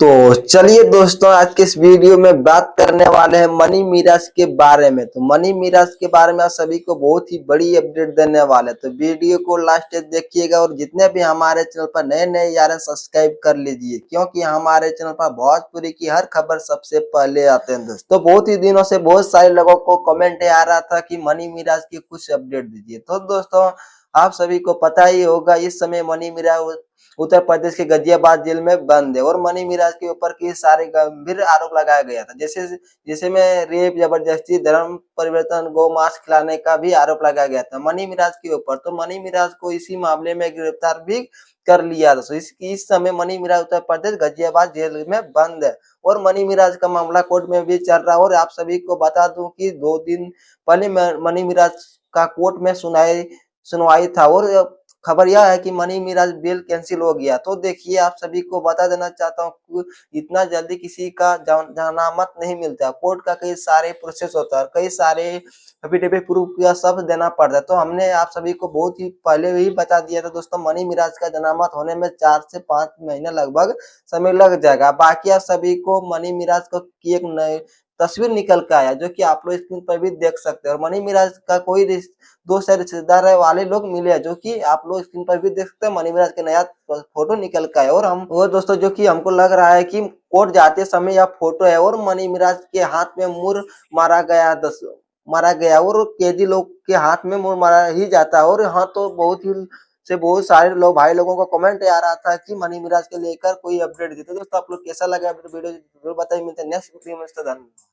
तो चलिए दोस्तों, आज के इस वीडियो में बात करने वाले हैं मनी मिराज के बारे में। तो मनी मिराज के बारे में आप सभी को बहुत ही बड़ी अपडेट देने वाले हैं, तो वीडियो को लास्ट तक देखिएगा। और जितने भी हमारे चैनल पर नए नए यार सब्सक्राइब कर लीजिए, क्योंकि हमारे चैनल पर भोजपुरी की हर खबर सबसे पहले आते हैं दोस्तों। तो बहुत ही दिनों से बहुत सारे लोगों को कमेंट आ रहा था कि मनी मिराज की कुछ अपडेट दीजिए। तो दोस्तों, आप सभी को पता ही होगा, इस समय मनी मिराज उत्तर प्रदेश के गाजियाबाद जेल में बंद है। और मनी मिराज के ऊपर कई सारे गंभीर आरोप लगाया गया था, जैसे जैसे में रेप, जबरदस्ती, धर्म परिवर्तन, गौ मांस खिलाने का भी आरोप लगाया गया था मनी मिराज के ऊपर। तो मनी मिराज को इसी मामले में गिरफ्तार भी कर लिया था। इस समय मनी मिराज उत्तर प्रदेश गाजियाबाद जेल में बंद है। और मनी मिराज का मामला कोर्ट में भी चल रहा है। और आप सभी को बता दूं कि 2 दिन पहले मनी मिराज का कोर्ट में सुनवाई था। और खबर यह है कि मनी मिराज बेल कैंसिल हो गया। तो देखिए, आप सभी को बता देना चाहता हूँ कि इतना जल्दी किसी का जमानत नहीं मिलता। कोर्ट का कई सारे प्रोसेस होता है, कई सारे एफिडेविट प्रूफ या सब देना पड़ता है। तो हमने आप सभी को बहुत ही पहले ही बता दिया था दोस्तों, मनी मिराज का जमानत होने में 4 से 5 महीने लगभग समय लग जाएगा। बाकी आप सभी को मनी मिराज को की एक नई तस्वीर निकल के आया, जो कि आप लोग स्क्रीन पर भी देख सकते हैं। और मनी मिराज का कोई दो से रिश्तेदार वाले लोग मिले हैं, जो कि आप लोग स्क्रीन पर भी देख सकते हैं। मनी मिराज के नया फोटो निकल का है। और हम वो दोस्तों, जो कि हमको लग रहा है कि कोर्ट जाते समय यह फोटो है। और मनी मिराज के हाथ में मुर मारा गया। और कैदी लोग के हाथ में मुर मारा ही जाता है। और यहाँ तो बहुत सारे लोग, भाई लोगों को कमेंट आ रहा था कि मनी मिराज के लेकर कोई अपडेट दी। तो दोस्तों, आप लोग कैसा लगा वीडियो जरूर बताइए। मिलते हैं नेक्स्ट वीडियो में। धन्यवाद।